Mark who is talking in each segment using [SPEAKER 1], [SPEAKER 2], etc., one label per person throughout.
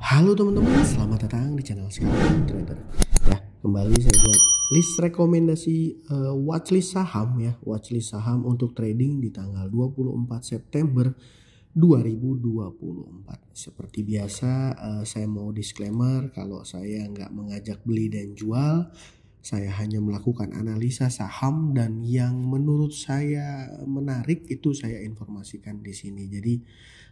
[SPEAKER 1] Halo teman-teman, selamat datang di channel Scalping Trader. Ya, kembali saya buat list rekomendasi watchlist saham ya, watchlist saham untuk trading di tanggal 24 September 2024. Seperti biasa, saya mau disclaimer kalau saya nggak mengajak beli dan jual. Saya hanya melakukan analisa saham dan yang menurut saya menarik itu saya informasikan di sini. Jadi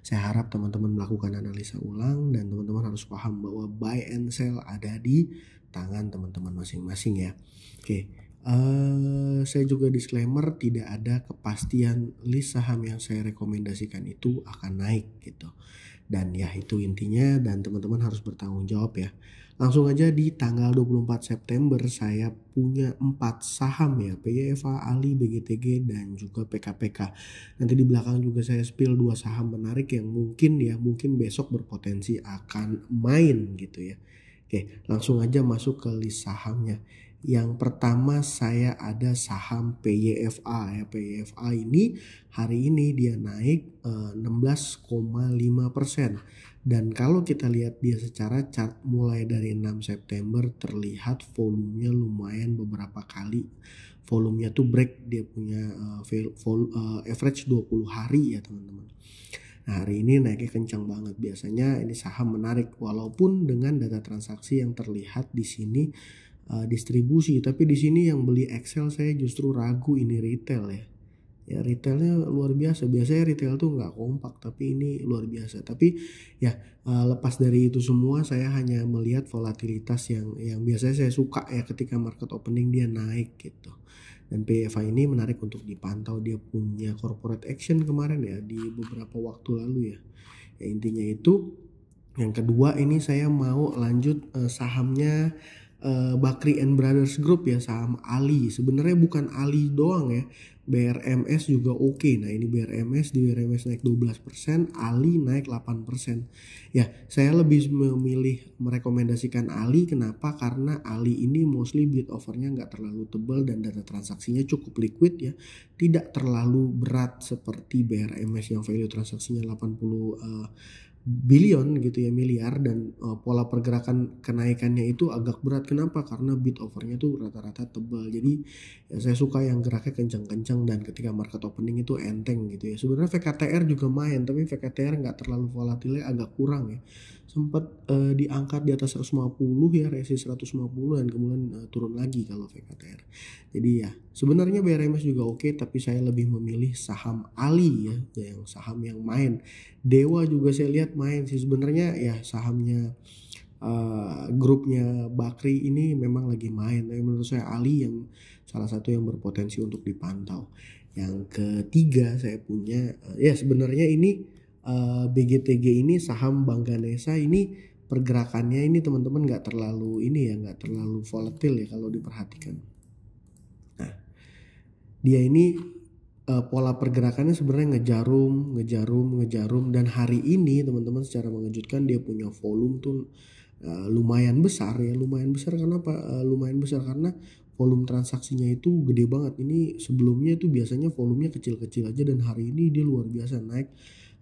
[SPEAKER 1] saya harap teman-teman melakukan analisa ulang dan teman-teman harus paham bahwa buy and sell ada di tangan teman-teman masing-masing ya. Oke, saya juga disclaimer tidak ada kepastian list saham yang saya rekomendasikan itu akan naik gitu. Dan ya itu intinya dan teman-teman harus bertanggung jawab ya. Langsung aja di tanggal 24 September saya punya 4 saham ya, PYFA, Ali, BGTG dan juga PKPK. Nanti di belakang juga saya spill 2 saham menarik yang mungkin besok berpotensi akan main gitu ya. Oke, langsung aja masuk ke list sahamnya. Yang pertama saya ada saham PYFA ya. PYFA ini hari ini dia naik 16,5%. Dan kalau kita lihat dia secara chart mulai dari 6 September terlihat volumenya lumayan beberapa kali. Volumenya tuh break, dia punya average 20 hari ya teman-teman. Nah, hari ini naiknya kencang banget. Biasanya ini saham menarik walaupun dengan data transaksi yang terlihat di sini distribusi, tapi di sini yang beli Excel saya justru ragu ini retail ya. Ya retailnya luar biasa. Biasanya retail tuh nggak kompak, tapi ini luar biasa. Tapi ya lepas dari itu semua saya hanya melihat volatilitas yang biasanya saya suka ya ketika market opening dia naik gitu. Dan PFA ini menarik untuk dipantau. Dia punya corporate action kemarin ya di beberapa waktu lalu ya. Ya intinya itu. Yang kedua ini saya mau lanjut sahamnya Bakri and Brothers Group ya, saham Ali. Sebenarnya bukan Ali doang ya, BRMS juga oke. Nah ini BRMS, di BRMS naik 12%, Ali naik 8%. Ya saya lebih memilih merekomendasikan Ali. Kenapa? Karena Ali ini mostly bid overnya nggak terlalu tebal dan data transaksinya cukup liquid ya. Tidak terlalu berat seperti BRMS yang value transaksinya 80 billion gitu ya, miliar, dan pola pergerakan kenaikannya itu agak berat. Kenapa? Karena bid overnya tuh rata-rata tebal. Jadi ya saya suka yang geraknya kencang-kencang dan ketika market opening itu enteng gitu ya. Sebenarnya VKTR juga main, tapi VKTR nggak terlalu volatilnya, agak kurang ya. Sempat diangkat di atas 150 ya, resist 150 dan kemudian turun lagi kalau VKTR. Jadi ya sebenarnya BRMS juga oke, tapi saya lebih memilih saham Ali ya, yang saham yang main. Dewa juga saya lihat main sih sebenarnya ya, sahamnya grupnya Bakri ini memang lagi main. Tapi menurut saya Ali yang salah satu yang berpotensi untuk dipantau. Yang ketiga saya punya ya sebenarnya ini BGTG ini saham Bank Ganesa. Ini pergerakannya ini teman-teman nggak terlalu volatil ya kalau diperhatikan. Nah dia ini pola pergerakannya sebenarnya ngejarum dan hari ini teman-teman secara mengejutkan dia punya volume tuh lumayan besar ya. Kenapa lumayan besar? Karena volume transaksinya itu gede banget. Ini sebelumnya itu biasanya volumenya kecil-kecil aja dan hari ini dia luar biasa naik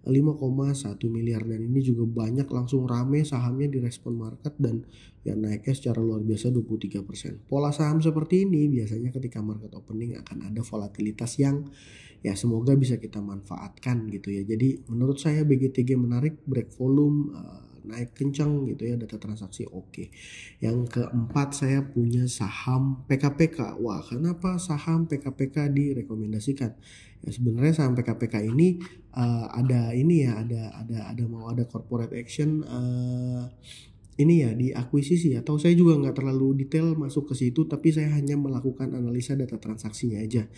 [SPEAKER 1] 5,1 miliar dan ini juga banyak langsung rame sahamnya di respon market dan ya naiknya secara luar biasa 23%. Pola saham seperti ini biasanya ketika market opening akan ada volatilitas yang ya semoga bisa kita manfaatkan gitu ya. Jadi menurut saya BGTG menarik, break volume, naik kencang gitu ya, data transaksi oke. Yang keempat saya punya saham PKPK. Wah, kenapa saham PKPK direkomendasikan? Ya sebenarnya saham PKPK ini ada corporate action ini ya diakuisisi, atau saya juga nggak terlalu detail masuk ke situ, tapi saya hanya melakukan analisa data transaksinya aja.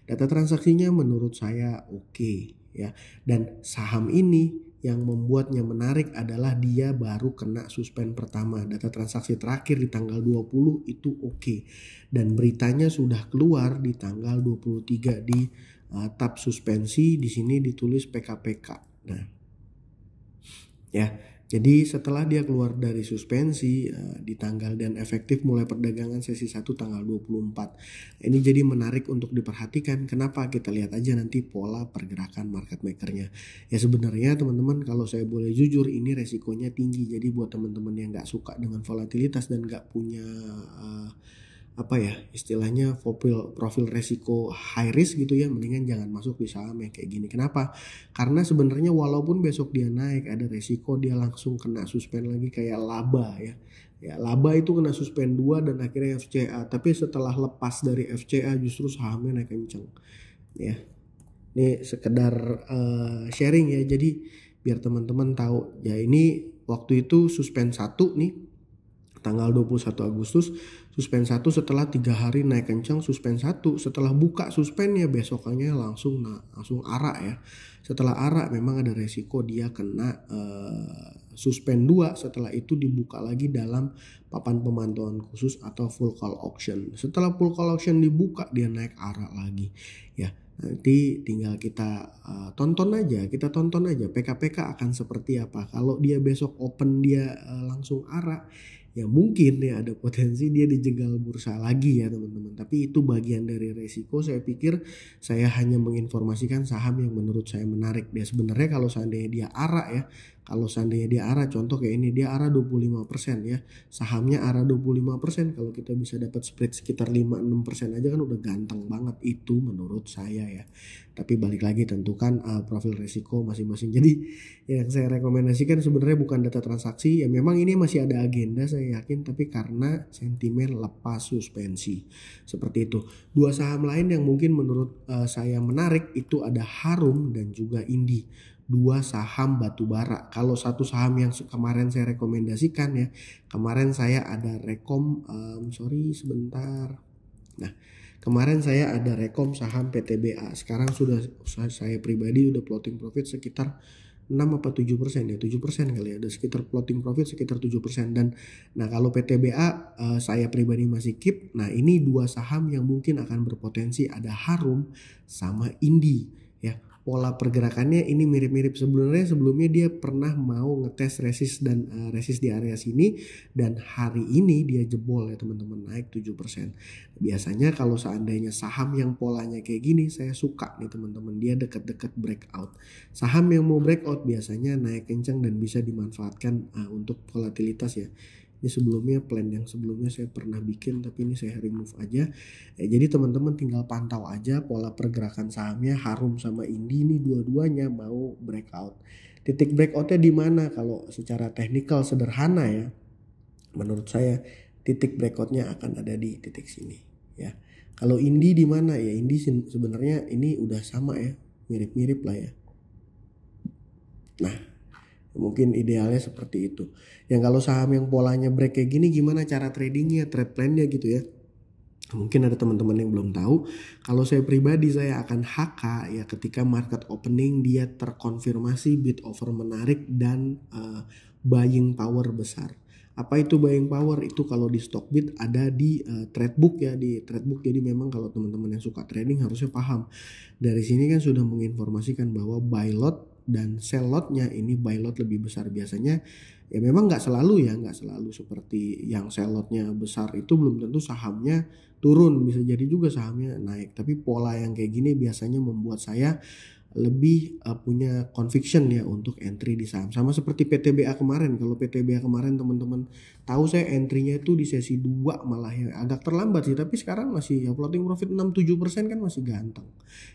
[SPEAKER 1] Data transaksinya menurut saya oke ya, dan saham ini yang membuatnya menarik adalah dia baru kena suspend pertama. Data transaksi terakhir di tanggal 20 itu oke. Dan beritanya sudah keluar di tanggal 23 di tab suspensi, di sini ditulis PKPK. Nah, ya. Jadi setelah dia keluar dari suspensi di tanggal dan efektif mulai perdagangan sesi 1 tanggal 24. Ini jadi menarik untuk diperhatikan. Kenapa? Kita lihat aja nanti pola pergerakan market makernya. Ya sebenarnya teman-teman, kalau saya boleh jujur, ini resikonya tinggi. Jadi buat teman-teman yang nggak suka dengan volatilitas dan nggak punya istilahnya profil resiko high risk gitu ya, mendingan jangan masuk di saham yang kayak gini. Kenapa? Karena sebenarnya walaupun besok dia naik, ada resiko dia langsung kena suspend lagi kayak laba ya. Ya, laba itu kena suspend 2 dan akhirnya FCA, tapi setelah lepas dari FCA justru sahamnya naik kenceng. Ya. Ini sekedar sharing ya. Jadi biar teman-teman tahu ya, ini waktu itu suspend 1 nih tanggal 21 Agustus, suspend 1 setelah 3 hari naik kencang, suspend 1 setelah buka suspend ya besokannya langsung arak ya. Setelah arak memang ada resiko dia kena suspend 2, setelah itu dibuka lagi dalam papan pemantauan khusus atau full call auction. Setelah full call auction dibuka dia naik arak lagi ya. Nanti tinggal kita tonton aja PKPK akan seperti apa. Kalau dia besok open dia langsung arak, ya mungkin ya ada potensi dia dijegal bursa lagi ya teman-teman. Tapi itu bagian dari resiko. Saya pikir saya hanya menginformasikan saham yang menurut saya menarik. Dia sebenarnya kalau seandainya dia arak ya, contoh kayak ini, dia arah 25% ya, sahamnya arah 25%, kalau kita bisa dapat spread sekitar 5-6% aja kan udah ganteng banget itu menurut saya ya. Tapi balik lagi tentukan profil resiko masing-masing. Jadi yang saya rekomendasikan sebenarnya bukan data transaksi ya, memang ini masih ada agenda saya yakin, tapi karena sentimen lepas suspensi seperti itu. Dua saham lain yang mungkin menurut saya menarik itu ada Harum dan juga Indi. Dua saham batubara. Kalau satu saham yang kemarin saya rekomendasikan ya, kemarin saya ada rekom kemarin saya ada rekom saham PTBA. Sekarang saya pribadi udah floating profit sekitar 6 apa 7% ya, 7% kali ya, ada sekitar floating profit sekitar 7%. Dan nah kalau PTBA saya pribadi masih keep. Nah ini dua saham yang mungkin akan berpotensi, ada Harum sama Indi ya. Pola pergerakannya ini mirip-mirip. Sebelumnya dia pernah mau ngetes resist di area sini, dan hari ini dia jebol ya teman-teman, naik 7%. Biasanya kalau seandainya saham yang polanya kayak gini saya suka nih teman-teman, dia dekat-dekat breakout. Saham yang mau breakout biasanya naik kencang dan bisa dimanfaatkan untuk volatilitas ya. Ini plan yang sebelumnya saya pernah bikin, tapi ini saya remove aja. Jadi teman-teman tinggal pantau aja pola pergerakan sahamnya. Harum sama Indi ini dua-duanya mau breakout. Titik breakoutnya di mana? Kalau secara teknikal sederhana ya, menurut saya titik breakoutnya akan ada di titik sini ya. Kalau Indi di mana ya? Indi sebenarnya ini udah sama ya, mirip-mirip lah ya. Nah, mungkin idealnya seperti itu. Yang kalau saham yang polanya break kayak gini, gimana cara tradingnya, trade plannya gitu ya. Mungkin ada teman-teman yang belum tahu. Kalau saya pribadi saya akan HK ya ketika market opening dia terkonfirmasi bid offer menarik dan buying power besar. Apa itu buying power? Itu kalau di Stockbit ada di trade book ya, di trade book. Jadi memang kalau teman-teman yang suka trading harusnya paham. Dari sini kan sudah menginformasikan bahwa buy lot dan sell lotnya ini buy lot lebih besar biasanya ya. Memang nggak selalu seperti yang sell lotnya besar itu belum tentu sahamnya turun, bisa jadi juga sahamnya naik. Tapi pola yang kayak gini biasanya membuat saya lebih punya conviction ya untuk entry di saham. Sama seperti PTBA kemarin. Kalau PTBA kemarin teman-teman tahu saya entry-nya itu di sesi 2 malah ya, agak terlambat sih, tapi sekarang masih ya floating profit 6-7% kan masih ganteng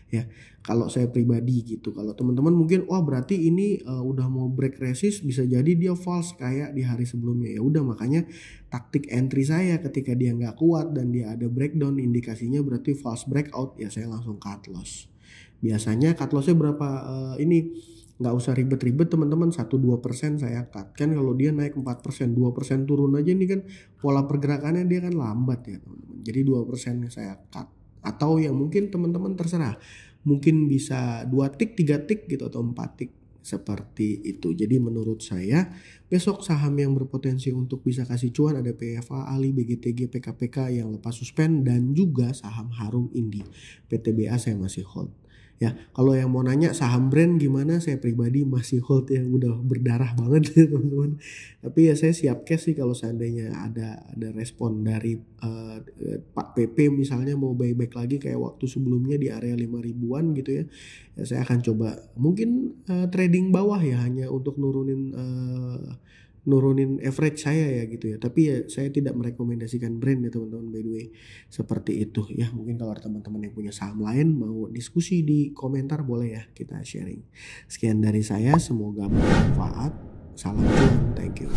[SPEAKER 1] ya. Kalau saya pribadi gitu. Kalau teman-teman mungkin berarti ini udah mau break resist, bisa jadi dia false kayak di hari sebelumnya. Ya udah, makanya taktik entry saya ketika dia nggak kuat dan dia ada breakdown, indikasinya berarti false breakout ya, saya langsung cut loss. Biasanya cut lossnya berapa? Ini nggak usah ribet-ribet teman-teman, 1-2% saya cut. Kan kalau dia naik 4%, 2% turun aja, ini kan pola pergerakannya dia kan lambat ya teman-teman. Jadi 2% saya cut. Atau yang mungkin teman-teman terserah, mungkin bisa 2 tick, 3 tick gitu, atau 4 tick seperti itu. Jadi menurut saya besok saham yang berpotensi untuk bisa kasih cuan ada PFA, Ali, BGTG, PKPK yang lepas suspend, dan juga saham Harum, Indi. PTBA saya masih hold. Ya, kalau yang mau nanya saham brand gimana, saya pribadi masih hold ya, udah berdarah banget ya teman-teman. Tapi ya saya siap cash sih kalau seandainya ada respon dari Pak PP misalnya mau buyback lagi kayak waktu sebelumnya di area 5 ribuan gitu ya. Ya saya akan coba mungkin trading bawah ya, hanya untuk nurunin average saya ya gitu ya. Tapi ya saya tidak merekomendasikan brand ya teman-teman, by the way. Seperti itu ya. Mungkin kalau teman-teman yang punya saham lain mau diskusi di komentar boleh ya, kita sharing. Sekian dari saya, semoga bermanfaat. Salam cuan, thank you.